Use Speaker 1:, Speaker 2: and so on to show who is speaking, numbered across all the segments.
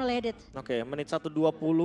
Speaker 1: oleh Edit.
Speaker 2: Oke, menit 1:20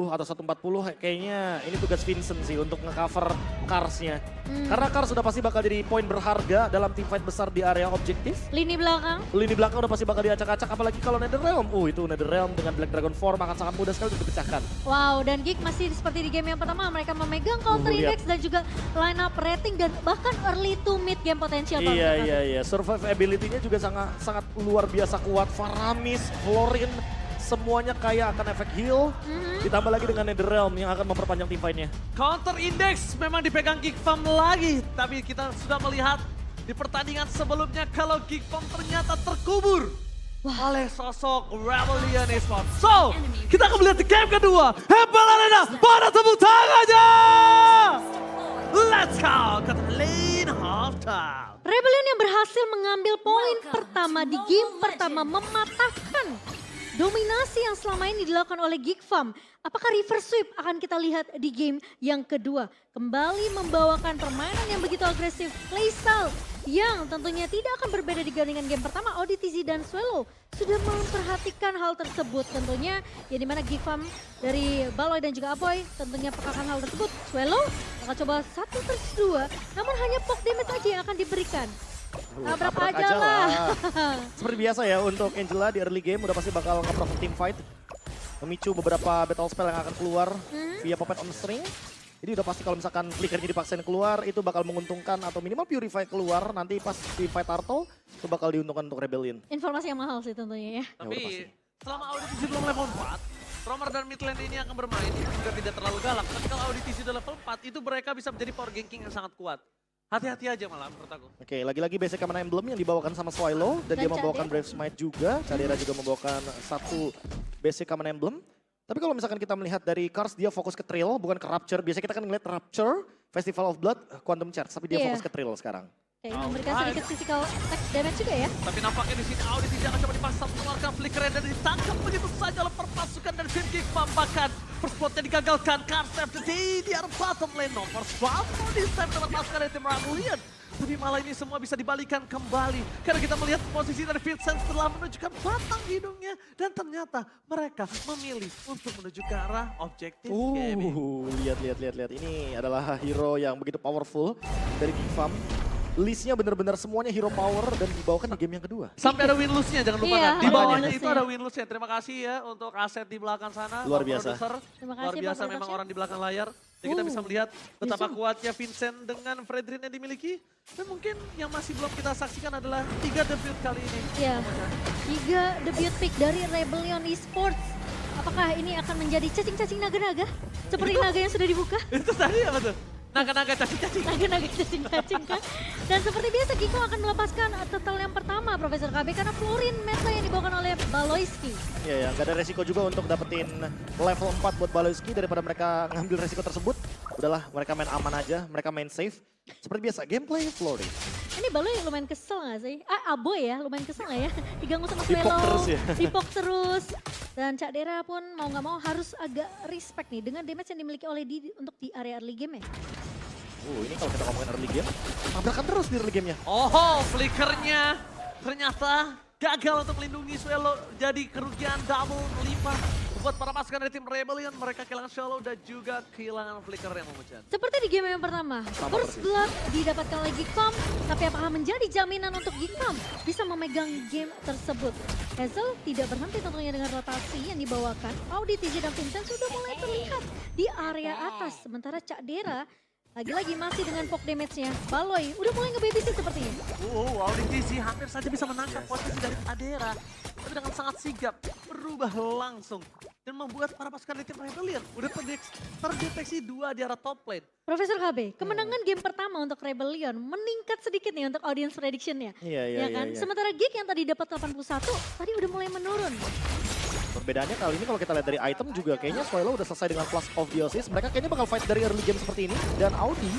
Speaker 2: atau 1:40 kayaknya ini tugas Vincent sih untuk nge-cover Karsnya. Karena Kars sudah pasti bakal jadi poin berharga dalam teamfight besar di area objektif.
Speaker 1: Lini belakang.
Speaker 2: Lini belakang udah pasti bakal diacak-acak, apalagi kalau Netherrealm. Itu Netherrealm dengan Black Dragon Form akan sangat mudah sekali untuk dipecahkan.
Speaker 1: Wow, dan Geek masih seperti di game yang pertama. Mereka memegang counter index dan juga line up rating dan bahkan early to mid game potensial.
Speaker 2: Iya. Survivability-nya juga sangat luar biasa kuat. Faramis, Florin, semuanya kaya akan efek heal. Ditambah lagi dengan Netherrealm yang akan memperpanjang teamfight-nya.
Speaker 3: Counter index memang dipegang Geek Farm lagi. Tapi kita sudah melihat di pertandingan sebelumnya kalau Geek Farm ternyata terkubur oleh sosok Rebellion Esports. So, kita akan melihat di game kedua. Hebel Arena, pada tepuk tangannya! Let's go ke lane halftime.
Speaker 1: Rebellion yang berhasil mengambil poin pertama di game pertama mematahkan dominasi yang selama ini dilakukan oleh Geek Farm. Apakah reverse sweep akan kita lihat di game yang kedua? Kembali membawakan permainan yang begitu agresif, playstyle yang tentunya tidak akan berbeda dibandingkan game pertama. ODTZ dan Swallow sudah memperhatikan hal tersebut tentunya. Ya dimana Geek Farm dari Baloy dan juga Aboy tentunya pekakan hal tersebut. Swallow akan coba 1 versus 2, namun hanya poke damage aja yang akan diberikan. Tabrak aja lah.
Speaker 2: Seperti biasa ya untuk Angela di early game udah pasti bakal nge-provoke team fight. Memicu beberapa battle spell yang akan keluar via Puppet on String. Jadi udah pasti kalau misalkan flickernya dipaksain keluar itu bakal menguntungkan atau minimal Purify keluar. Nanti pas team fight Turtle itu bakal diuntungkan untuk Rebellion.
Speaker 1: Informasi yang mahal sih tentunya ya.
Speaker 3: Tapi selama AudiTZ belum level 4, Romer dan mid lane ini akan bermain itu juga tidak terlalu galak. Tapi kalau AudiTZ udah level 4 itu mereka bisa menjadi power ganking yang sangat kuat. Hati-hati aja malah menurut aku.
Speaker 2: Oke, lagi-lagi basic Command Emblem yang dibawakan sama Swallow dan dia membawakan Brave Smite juga. Cadera juga membawakan satu basic Command Emblem. Tapi kalau misalkan kita melihat dari Kars, dia fokus ke Trill, bukan ke Rapture. Biasanya kita kan ngeliat Rapture, Festival of Blood, Quantum Charge, tapi dia fokus ke Trill sekarang.
Speaker 1: Oke, memberikan sedikit physical attack damage juga ya.
Speaker 3: Tapi nampaknya di sini AudiTZ akan coba dipaksa mengeluarkan flicker dan ditangkap begitu saja oleh perpasukan dari tim Geek Farm. Bahkan first spotnya digagalkan. Kars FTD di arah bottom lane nomor 12 di time dapat pasukan dari tim Rebellion. Tapi malah ini semua bisa dibalikan kembali. Karena kita melihat posisi dari Vincent setelah menunjukkan batang hidungnya. Dan ternyata mereka memilih untuk menuju ke arah objektif gaming.
Speaker 2: Lihat. Ini adalah hero yang begitu powerful dari Geek Farm. Listnya benar-benar semuanya hero power dan dibawakan di game yang kedua.
Speaker 3: Sampai ada win-lose-nya, jangan lupakan.
Speaker 1: Iya,
Speaker 3: Di bawahnya
Speaker 1: win-lose-nya.
Speaker 3: itu ada win-lose-nya. Terima kasih ya untuk aset di belakang sana.
Speaker 2: Luar
Speaker 3: Pak
Speaker 2: biasa.
Speaker 3: Produser.
Speaker 1: Terima kasih,
Speaker 3: Luar
Speaker 1: Pak
Speaker 3: biasa memang
Speaker 1: Production.
Speaker 3: orang di belakang layar. Dan kita bisa melihat betapa
Speaker 1: Zoom.
Speaker 3: kuatnya Vincent dengan Fredrin yang dimiliki. Dan mungkin yang masih belum kita saksikan adalah 3 debut kali ini.
Speaker 1: Ya, 3 debut pick dari Rebellion Esports. Apakah ini akan menjadi cacing-cacing naga-naga? Seperti naga yang sudah dibuka?
Speaker 3: Itu tadi apa tuh? Naga-naga cacing-cacing.
Speaker 1: Naga-naga cacing-cacing kan? Dan seperti biasa Giko akan melepaskan total yang pertama Profesor KB karena Florin meta yang dibawakan oleh Baloyski.
Speaker 2: Iya, nggak ada resiko juga untuk dapetin level 4 buat Baloyski daripada mereka ngambil resiko tersebut. Udahlah, mereka main aman aja, mereka main safe. Seperti biasa, gameplay Florin.
Speaker 1: Ini Baloy lumayan kesel gak sih? Aboy ya, lumayan kesel gak ya? Diganggu sama
Speaker 2: Dipok
Speaker 1: Swallow,
Speaker 2: terus ya?
Speaker 1: dipok terus. Dan Cak Dera pun mau gak mau harus agak respect nih dengan damage yang dimiliki oleh Didi untuk di area early game ya.
Speaker 2: Ini kalau kita ngomongin early game, tabrakan terus di early gamenya.
Speaker 3: Oh, flickernya ternyata gagal untuk melindungi Swallow. Jadi kerugian double lipat buat para pasukan dari tim Rebellion. Mereka kehilangan Swallow dan juga kehilangan flicker yang memecah.
Speaker 1: Seperti di game yang pertama, First Blood didapatkan oleh Geek Farm, tapi apakah menjadi jaminan untuk Geek Farm bisa memegang game tersebut? Hazel tidak berhenti tentunya dengan rotasi yang dibawakan. AudiTZ dan Vincent sudah mulai terlihat di area atas, sementara Cak Dera lagi-lagi masih dengan poke damage-nya. Baloy udah mulai nge-babysit sepertinya.
Speaker 3: AudiTZ hampir saja bisa menangkap posisi dari Adera. Tapi dengan sangat sigap, berubah langsung. Dan membuat para pasukan dari tim Rebellion udah terdeteksi 2 di arah top lane.
Speaker 1: Profesor KB, kemenangan game pertama untuk Rebellion meningkat sedikit nih untuk audience prediction-nya.
Speaker 2: Iya.
Speaker 1: Kan? Sementara Geek yang tadi dapat 81, tadi udah mulai menurun.
Speaker 2: Perbedaannya kali ini kalau kita lihat dari item juga kayaknya Swallow udah selesai dengan Flash of Diocese. Mereka kayaknya bakal fight dari early game seperti ini. Dan Audi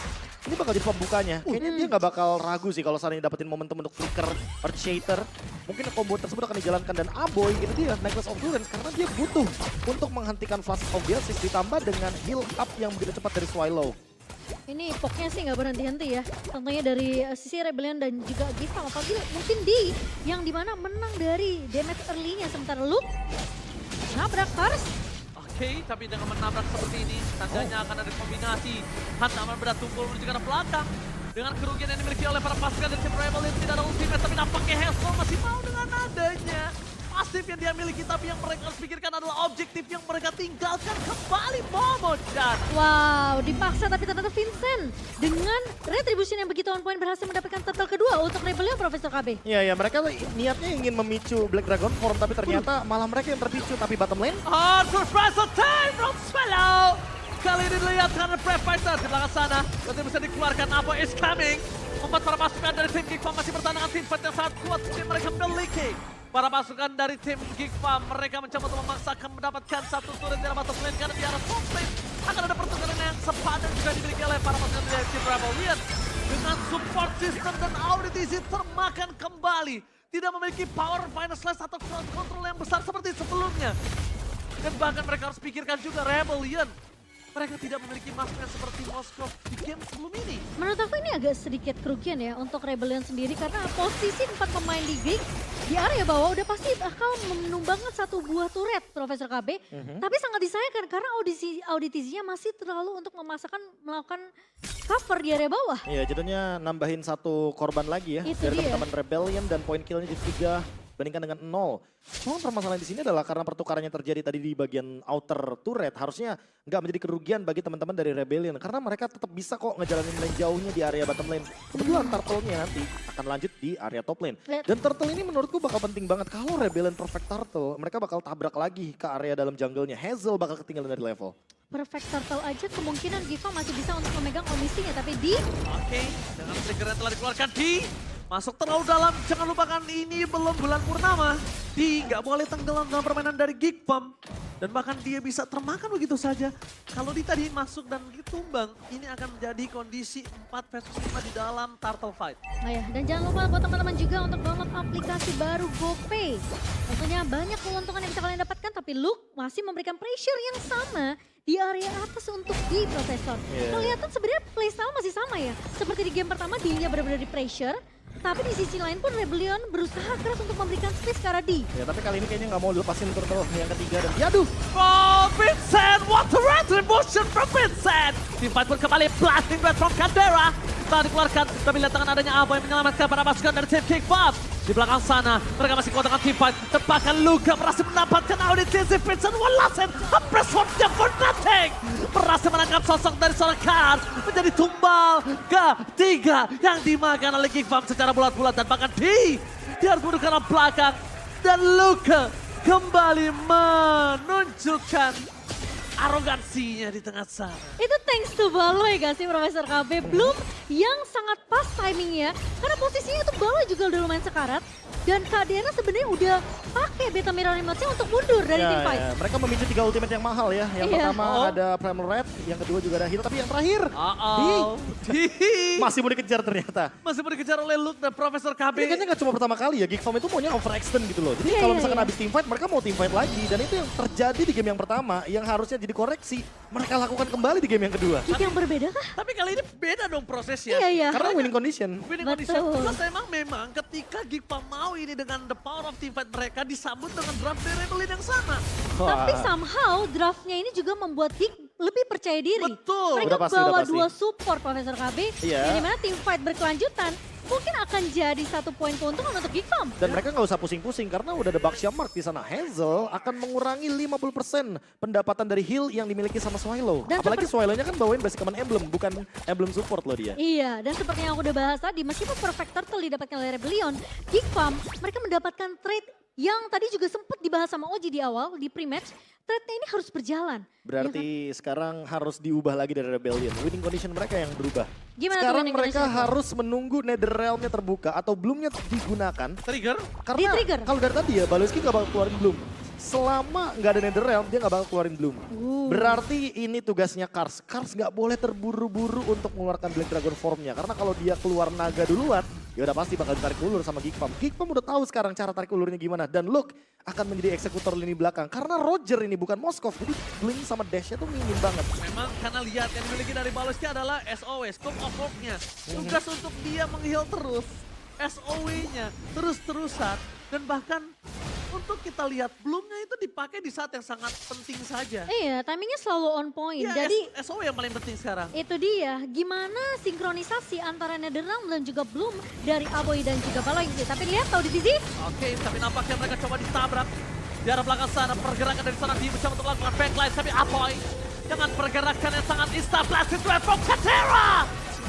Speaker 2: ini bakal jadi pembukanya. Kayaknya dia nggak bakal ragu sih kalau seandainya dapetin momentum untuk flicker, Earthshaker. Mungkin combo tersebut akan dijalankan dan Aboy itu dia Necklace of Endurance karena dia butuh untuk menghentikan Flash of Diocese ditambah dengan heal up yang begitu cepat dari Swallow.
Speaker 1: Ini poknya sih nggak berhenti-henti ya. Tentunya dari sisi Rebellion dan juga Geek Farm. Apalagi mungkin di yang dimana menang dari damage early-nya. Sementara Luke nabrak Kars.
Speaker 3: Oke, tapi dengan menabrak seperti ini, tandanya akan ada kombinasi. Hantaman berat tumpul menuju ke arah belakang. Dengan kerugian yang dimiliki oleh para pasukan dari tim Rebel yang tidak ada ultimate, tapi nampaknya Hazel masih mau dengan adanya pasif yang dia miliki, tapi yang mereka harus pikirkan adalah objektif yang mereka tinggalkan kembali Momochan.
Speaker 1: Wow, dipaksa tapi ternyata Vincent dengan retribution yang begitu on point berhasil mendapatkan turtle kedua untuk Rebellion Profesor KB.
Speaker 2: Iya, mereka niatnya ingin memicu Black Dragon Form, tapi ternyata malah mereka yang terpicu. Tapi bottom lane,
Speaker 3: Surprise attack from Swallow. Kali ini dilihat karena Brave Fighter di belakang sana. Nanti bisa dikeluarkan, Abo is coming. Membuat para pasukan dari tim Geek Farm masih bertahan dengan tim fight yang sangat kuat yang mereka miliki. Para pasukan dari tim Geek Farm, mereka mencoba untuk memaksakan mendapatkan satu turret di arah bottom lane karena di arah top lane akan ada pertukaran yang sepadan juga dimiliki oleh para pasukan dari tim Rebellion. Dengan support system dan auditisi termakan kembali. Tidak memiliki power final slash atau crowd control yang besar seperti sebelumnya. Dan bahkan mereka harus pikirkan juga Rebellion. Mereka tidak memiliki masker seperti Moskov di game sebelum ini.
Speaker 1: Menurut aku ini agak sedikit kerugian ya untuk Rebellion sendiri karena posisi 4 pemain di Geek di area bawah udah pasti bakal menumbangkan satu buah turret Profesor KB. Tapi sangat disayangkan karena auditisinya masih terlalu untuk melakukan cover di area bawah.
Speaker 2: iya jadinya nambahin satu korban lagi ya
Speaker 1: Itu
Speaker 2: dari
Speaker 1: dia.
Speaker 2: teman-teman Rebellion dan poin killnya jadi 3 bandingkan dengan 0. Cuma permasalahan di sini adalah karena pertukarannya terjadi tadi di bagian outer turret, harusnya nggak menjadi kerugian bagi teman-teman dari Rebellion karena mereka tetap bisa kok ngejalanin lane jauhnya di area bottom lane. Kebetulan turtle-nya nanti akan lanjut di area top lane. Dan turtle ini menurutku bakal penting banget kalau Rebellion perfect turtle, mereka bakal tabrak lagi ke area dalam jungle-nya. Hazel bakal ketinggalan dari level.
Speaker 1: Perfect turtle aja kemungkinan Giva masih bisa untuk memegang komisinya tapi di
Speaker 3: Oke, dengan trigger yang telah dikeluarkan di masuk terlalu dalam. Jangan lupakan ini belum bulan purnama. Di nggak boleh tenggelam dalam permainan dari Geek Farm. Dan bahkan dia bisa termakan begitu saja. Kalau di tadi masuk dan ditumbang, ini akan menjadi kondisi 4 versus 5 di dalam Turtle Fight.
Speaker 1: Nah ya, dan jangan lupa buat teman-teman juga untuk download aplikasi baru GoPay. Tentunya banyak keuntungan yang bisa kalian dapatkan, tapi Luke masih memberikan pressure yang sama di area atas untuk di Profesor. Kelihatan sebenarnya playstyle masih sama ya. Seperti di game pertama, dia benar-benar di pressure. Tapi di sisi lain pun Rebellion berusaha keras untuk memberikan space ke arah D.
Speaker 2: Ya tapi kali ini kayaknya nggak mau lepasin turtle yang ketiga dan yaduh.
Speaker 3: Oh, Vincent, what a retribution from Vincent! Tim fight pun kembali blasting breath from Canberra. Setelah dikeluarkan, tapi lihat tangan adanya Abo yang menyelamatkan para pasukan dari tim Geek Farm. Di belakang sana, mereka masih kuat dengan tim fight. Dan bahkan Luka berhasil mendapatkan auditisi Vincent Wallace. A press for them for nothing. Berhasil menangkap sosok dari seorang Kars. Menjadi tumbal ketiga yang dimakan oleh Geek Farm secara bulat-bulat. Dan bahkan dia harus mundur ke arah belakang. Dan Luka kembali menunjukkan arogansinya di tengah sana.
Speaker 1: Itu thanks to Baloy gak sih Profesor KB? Bloom yang sangat pas timingnya. Karena posisinya itu Baloy juga udah lumayan sekarat. Dan Kak Diana sebenarnya udah pakai beta mirror remote-nya untuk mundur dari tim fight.
Speaker 2: Mereka memicu 3 ultimate yang mahal ya. Yang pertama ada Primal Red, yang kedua juga ada heal. Tapi yang terakhir, masih mau dikejar ternyata.
Speaker 3: Masih mau dikejar oleh Luke dan Profesor KB.
Speaker 2: Ini kayaknya gak cuma pertama kali ya, Geek Farm itu maunya overextend gitu loh. Jadi kalau misalkan habis team fight, mereka mau team fight lagi. Dan itu yang terjadi di game yang pertama, yang harusnya jadi koreksi, mereka lakukan kembali di game yang kedua.
Speaker 1: Itu yang berbeda kah?
Speaker 3: Tapi kali ini beda dong prosesnya.
Speaker 1: Iya.
Speaker 2: Karena winning condition.
Speaker 3: Winning condition. Plus memang ketika Geek Farm mau ini dengan the power of team fight mereka disambut dengan draft dari Rebellion yang sama.
Speaker 1: Tapi somehow draftnya ini juga membuat Geek lebih percaya diri.
Speaker 3: Betul.
Speaker 1: Mereka
Speaker 2: Udah pasti,
Speaker 1: bawa
Speaker 2: udah pasti.
Speaker 1: 2 support Profesor KB.
Speaker 2: Iya.
Speaker 1: Yang dimana tim fight berkelanjutan. Mungkin akan jadi 1 poin keuntungan untuk Geek Farm.
Speaker 2: Dan mereka nggak usah pusing-pusing karena udah ada Baxia Mark di sana. Hazel akan mengurangi 50% pendapatan dari heal yang dimiliki sama Swallow.
Speaker 1: Dan
Speaker 2: Apalagi Swallow-nya kan bawain basic command emblem, bukan emblem support loh dia.
Speaker 1: Iya, dan seperti yang aku udah bahas tadi, meskipun Perfect Turtle didapatkan oleh Rebellion, Geek Farm mereka mendapatkan trade yang tadi juga sempat dibahas sama Oji di awal, di pre-match. Trade-nya ini harus berjalan.
Speaker 2: Berarti sekarang harus diubah lagi dari Rebellion. Winning condition mereka yang berubah.
Speaker 1: Gimana tuh
Speaker 2: Sekarang
Speaker 1: winning
Speaker 2: mereka
Speaker 1: condition?
Speaker 2: harus menunggu Nether Realm-nya terbuka atau Bloom-nya digunakan.
Speaker 3: Trigger.
Speaker 2: Karena
Speaker 1: Di-trigger?
Speaker 2: kalau dari tadi ya, Baloski gak bakal keluarin Bloom. Selama nggak ada Nether Realm, dia nggak bakal keluarin Bloom. Berarti ini tugasnya Kars. Kars nggak boleh terburu-buru untuk mengeluarkan Black Dragon Form-nya. Karena kalau dia keluar naga duluan, ya udah pasti bakal ditarik ulur sama Geek Farm. Geek Farm udah tahu sekarang cara tarik ulurnya gimana. Dan Luke akan menjadi eksekutor lini belakang. Karena Roger ini bukan Moskov, jadi blink sama dash-nya tuh minim banget.
Speaker 3: Memang karena lihat yang dimiliki dari Baloski adalah SOW, Scope of Work-nya. Tugas untuk dia meng-heal terus, SOW-nya terus-terusan. Dan bahkan untuk tuh kita lihat Bloom-nya itu dipakai di saat yang sangat penting saja.
Speaker 1: Iya, timingnya selalu on point.
Speaker 3: Ya,
Speaker 1: Jadi
Speaker 3: SOW yang paling penting sekarang.
Speaker 1: itu dia, gimana sinkronisasi antara Netherrealm dan juga Bloom dari Aboy dan juga Valoisy. Tapi lihat tahu di sisi,
Speaker 3: Oke, tapi nampaknya mereka coba ditabrak. Di arah belakang sana, pergerakan dari sana mencoba untuk melakukan backline. Tapi Aboy dengan pergerakan yang sangat instablasted duet from Katera.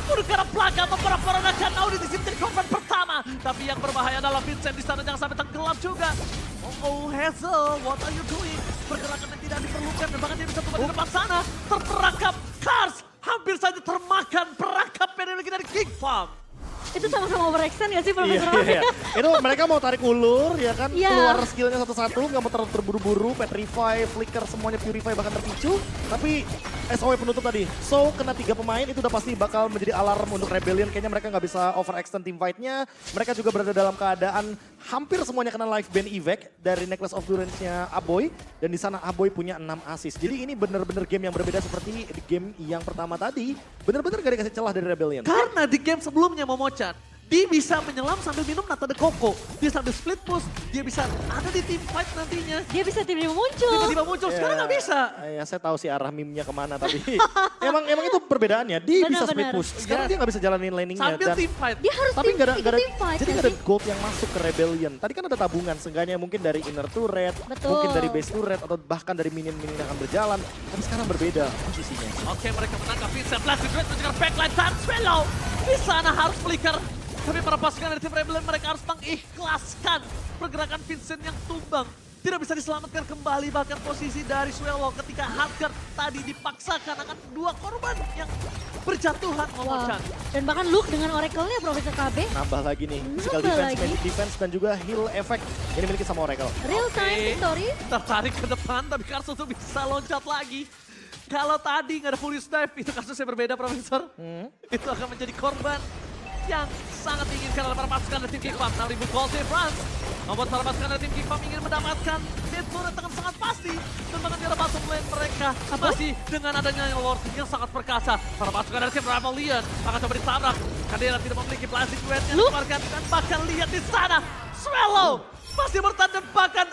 Speaker 3: Udah ke arah belakang memperanakan Audi di sini jadi korban pertama. Tapi yang berbahaya adalah Vincent di sana, jangan sampai tenggelam juga. Oh, Hazel, what are you doing? Pergerakan yang tidak diperlukan dan bahkan dia bisa tumbang di depan sana. Terperangkap, Cars hampir saja termakan perangkap penalti dari King Farm.
Speaker 1: itu sama-sama overextend gak sih Profesor?
Speaker 2: Iya. Itu mereka mau tarik ulur ya kan,
Speaker 1: Iya.
Speaker 2: keluar skillnya satu-satu, nggak mau terlalu terburu-buru, Petrify, Flicker semuanya Purify bahkan terpicu. Tapi SOW penutup tadi, so kena 3 pemain itu udah pasti bakal menjadi alarm untuk Rebellion. Kayaknya mereka nggak bisa overextend team fight-nya. Mereka juga berada dalam keadaan hampir semuanya kena live ban evac dari Necklace of Durance-nya Aboy. Dan di sana Aboy punya 6 assist. Jadi ini bener-bener game yang berbeda seperti di game yang pertama tadi. Bener-bener gak dikasih celah dari Rebellion.
Speaker 3: Karena di game sebelumnya Momochan, dia bisa menyelam sambil minum nata de coco. Dia sambil split push, dia bisa ada di team fight nantinya.
Speaker 1: Dia bisa tiba-tiba muncul.
Speaker 3: Tiba-tiba muncul, sekarang nggak bisa.
Speaker 2: Ya saya tahu sih arah meme-nya kemana tapi emang itu perbedaannya. Dia bisa split
Speaker 1: Benar-benar.
Speaker 2: push. Sekarang
Speaker 3: Iya.
Speaker 2: dia nggak bisa jalanin laningnya.
Speaker 3: Sambil
Speaker 2: Dan
Speaker 3: team fight.
Speaker 1: Dia harus
Speaker 2: tapi nggak ada,
Speaker 1: ikut
Speaker 2: nggak ada,
Speaker 1: team fight
Speaker 2: jadi
Speaker 1: kan
Speaker 2: nggak ada
Speaker 1: sih?
Speaker 2: gold yang masuk ke Rebellion. Tadi kan ada tabungan, seenggaknya mungkin dari inner turret,
Speaker 1: Betul.
Speaker 2: mungkin dari base turret, atau bahkan dari minion-minion yang akan berjalan. Tapi sekarang berbeda posisinya.
Speaker 3: Oke, mereka menangkap Vincent. Blast Duet menjaga backline dan Swallow. Di sana harus flicker. Tapi para pasukan dari tim Rebellion mereka harus mengikhlaskan pergerakan Vincent yang tumbang. Tidak bisa diselamatkan kembali, bahkan posisi dari Swallow ketika Hardguard tadi dipaksakan akan 2 korban yang berjatuhan
Speaker 1: Wah.
Speaker 3: Momochan.
Speaker 1: Dan bahkan Luke dengan Oracle-nya Profesor KB.
Speaker 2: Nambah lagi nih, physical
Speaker 1: Nambah
Speaker 2: defense,
Speaker 1: lagi.
Speaker 2: magic defense, dan juga heal effect yang dimiliki sama Oracle.
Speaker 1: Real time
Speaker 3: Oke.
Speaker 1: victory.
Speaker 3: Tertarik ke depan, tapi Karsus tuh bisa loncat lagi. Kalau tadi nggak ada full dive, itu kasusnya berbeda, Profesor. Itu akan menjadi korban yang sangat diinginkan oleh para pasukan dari tim Kickbam. 6.000 gold difference. Membuat para pasukan dari tim Kickbam ingin mendapatkan dead turret dengan sangat pasti. Dan bahkan di arah bottom lane mereka masih dengan adanya Lord yang sangat perkasa. Para pasukan dari tim Rebellion akan coba ditabrak. Kadera tidak memiliki plastik duetnya
Speaker 1: Luke.
Speaker 3: dikeluarkan. Dan bahkan lihat di sana, Swallow masih bertahan dan bahkan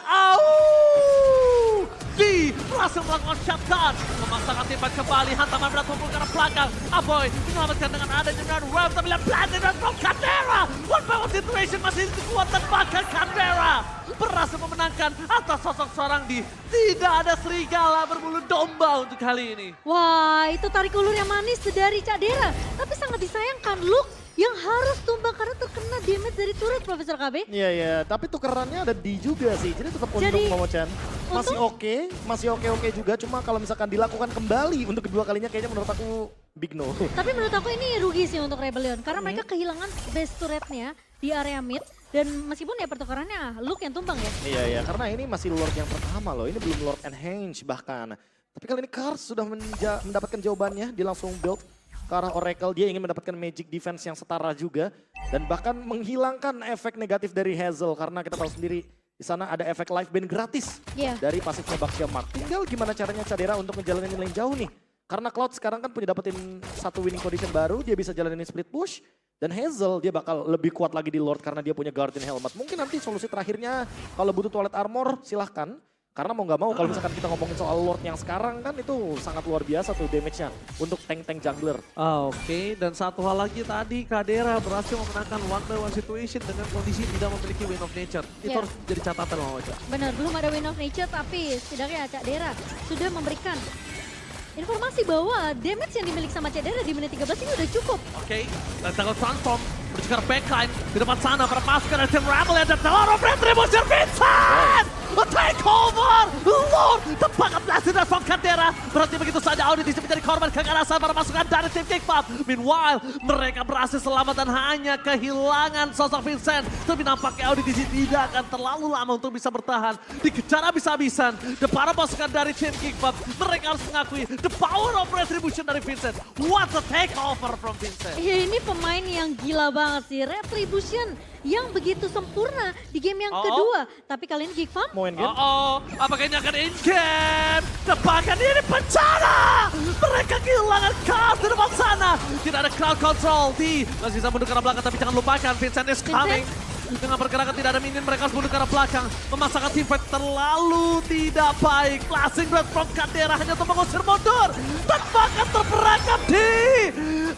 Speaker 3: Di berhasil melakukan shotgun. Memaksakan timpan kembali, hantaman berat kumpul ke arah belakang. Aboy menyelamatkan dengan adanya Red Wave, tapi lihat blinded dan from Candera. One by one situation masih kuat dan bahkan Candera berhasil memenangkan atas sosok seorang di. Tidak ada serigala berbulu domba untuk kali ini.
Speaker 1: Wah, itu tarik ulur yang manis dari Cak Dera. Tapi sangat disayangkan Luke yang harus tumbang karena terkena damage dari turret Profesor KB.
Speaker 2: Iya, tapi tukerannya ada di juga sih. Jadi tetap untung
Speaker 1: Jadi,
Speaker 2: Momochan. Masih oke juga. Cuma kalau misalkan dilakukan kembali untuk kedua kalinya kayaknya menurut aku big no.
Speaker 1: Tapi menurut aku ini rugi sih untuk Rebellion. Karena mereka kehilangan base turretnya di area mid. Dan meskipun ya pertukarannya Luke yang tumbang ya.
Speaker 2: Iya, karena ini masih Lord yang pertama loh. Ini belum Lord Enhance bahkan. Tapi kali ini Kars sudah mendapatkan jawabannya. Dia langsung build ke arah Oracle. Dia ingin mendapatkan magic defense yang setara juga. Dan bahkan menghilangkan efek negatif dari Hazel. Karena kita tahu sendiri di sana ada efek life ban gratis
Speaker 1: Iya.
Speaker 2: dari pasifnya Baxia Mark. Tinggal gimana caranya Cadera untuk ngejalanin lane jauh nih. Karena Cloud sekarang kan punya dapetin satu winning condition baru. Dia bisa jalanin split push. Dan Hazel dia bakal lebih kuat lagi di Lord karena dia punya Guardian Helmet. Mungkin nanti solusi terakhirnya kalau butuh toilet armor silahkan. Karena mau nggak mau kalau misalkan kita ngomongin soal Lord yang sekarang kan itu sangat luar biasa tuh damage-nya untuk tank-tank jungler.
Speaker 3: Oke, dan satu hal lagi tadi Kadera berhasil memenangkan one by one situation dengan kondisi tidak memiliki Win of Nature. Itu
Speaker 1: Ya.
Speaker 3: harus jadi catatan Mama Ocha.
Speaker 1: Benar, belum ada Win of Nature tapi setidaknya Cak Dera sudah memberikan informasi bahwa damage yang dimiliki sama Cak Dera di menit 13 ini udah cukup.
Speaker 3: Oke, dan tanggal transform menuju ke backline di depan sana para pasukan dari tim Rebel ada Telur of Retribution Vincent! A takeover! Lord! Tepat blasted dari from Kadera. Berarti begitu saja Audi di sini menjadi korban kekerasan para pasukan dari tim Kickbam. Meanwhile, mereka berhasil selamat dan hanya kehilangan sosok Vincent. Tapi nampaknya Audi di sini tidak akan terlalu lama untuk bisa bertahan. Dikejar habis-habisan. Dan para pasukan dari tim Kickbam, mereka harus mengakui the power of Retribution dari Vincent. What a takeover from Vincent!
Speaker 1: Ya, ini pemain yang gila banget sih, Retribution yang begitu sempurna di game yang kedua. Tapi kali ini Kickbam
Speaker 2: Mau endgame?
Speaker 3: Apakah ini akan in-game? Tepakan ini bencana! Mereka kehilangan Cars di depan sana. Tidak ada crowd control. Masih bisa mundur ke arah belakang, tapi jangan lupakan Vincent is coming. Dengan pergerakan tidak ada minion, mereka harus mundur ke arah belakang. Memasangkan teamfight terlalu tidak baik. Flashing Red from Kadera hanya untuk mengusir mundur. Tanpa akan terperangkap di.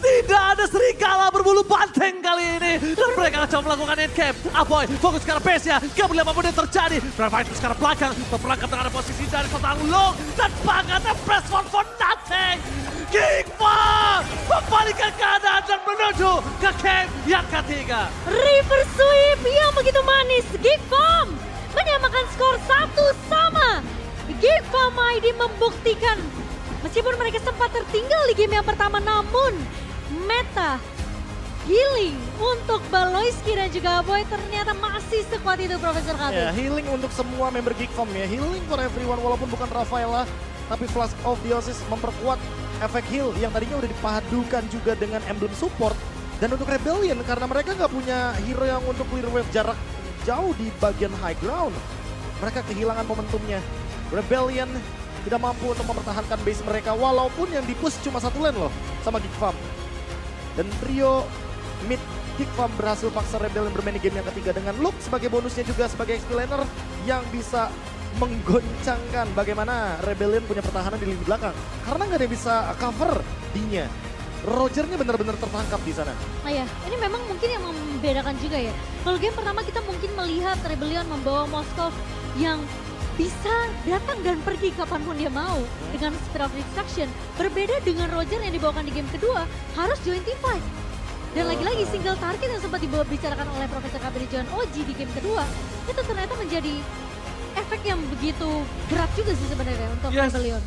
Speaker 3: Tidak ada serigala berbulu banteng kali ini. Dan mereka akan coba melakukan endgame. Aboy fokus ke arah base-nya. Gak boleh apapun yang terjadi. Brave ke arah belakang. Terperangkap dengan ada posisi dari Kota Long. Dan bangetnya press one for nothing. Gigma membalikan keadaan dan menuju ke game yang ketiga.
Speaker 1: River Sweep yang begitu manis. Gigfam menyamakan skor 1-1. Gigfam ID membuktikan meskipun mereka sempat tertinggal di game yang pertama, namun meta healing untuk Baloyski dan juga Aboy ternyata masih sekuat itu, Profesor Kati.
Speaker 2: Ya, healing untuk semua member Geekfam ya. Healing for everyone walaupun bukan Rafaela, tapi Flask of Theosis memperkuat efek heal yang tadinya udah dipadukan juga dengan emblem support. Dan untuk Rebellion karena mereka nggak punya hero yang untuk clear wave jarak jauh di bagian high ground, mereka kehilangan momentumnya. Rebellion tidak mampu untuk mempertahankan base mereka walaupun yang dipush cuma satu lane loh sama Geekfam. Dan trio mid Geekfam berhasil paksa Rebellion bermain di game yang ketiga dengan Luke sebagai bonusnya juga sebagai XP laner yang bisa menggoncangkan bagaimana Rebellion punya pertahanan di lini belakang. Karena nggak ada yang bisa cover D-nya. Rogernya benar-benar tertangkap di sana.
Speaker 1: Nah ya, ini memang mungkin yang membedakan juga ya. Kalau game pertama kita mungkin melihat Rebellion membawa Moskov yang bisa datang dan pergi kapanpun dia mau dengan Spear of Destruction. Berbeda dengan Roger yang dibawakan di game kedua, harus join team fight. Dan lagi-lagi single target yang sempat dibicarakan oleh Profesor Kabir John OG di game kedua, itu ternyata menjadi efek yang begitu berat juga sih sebenarnya untuk
Speaker 3: Yes.
Speaker 1: Rebellion.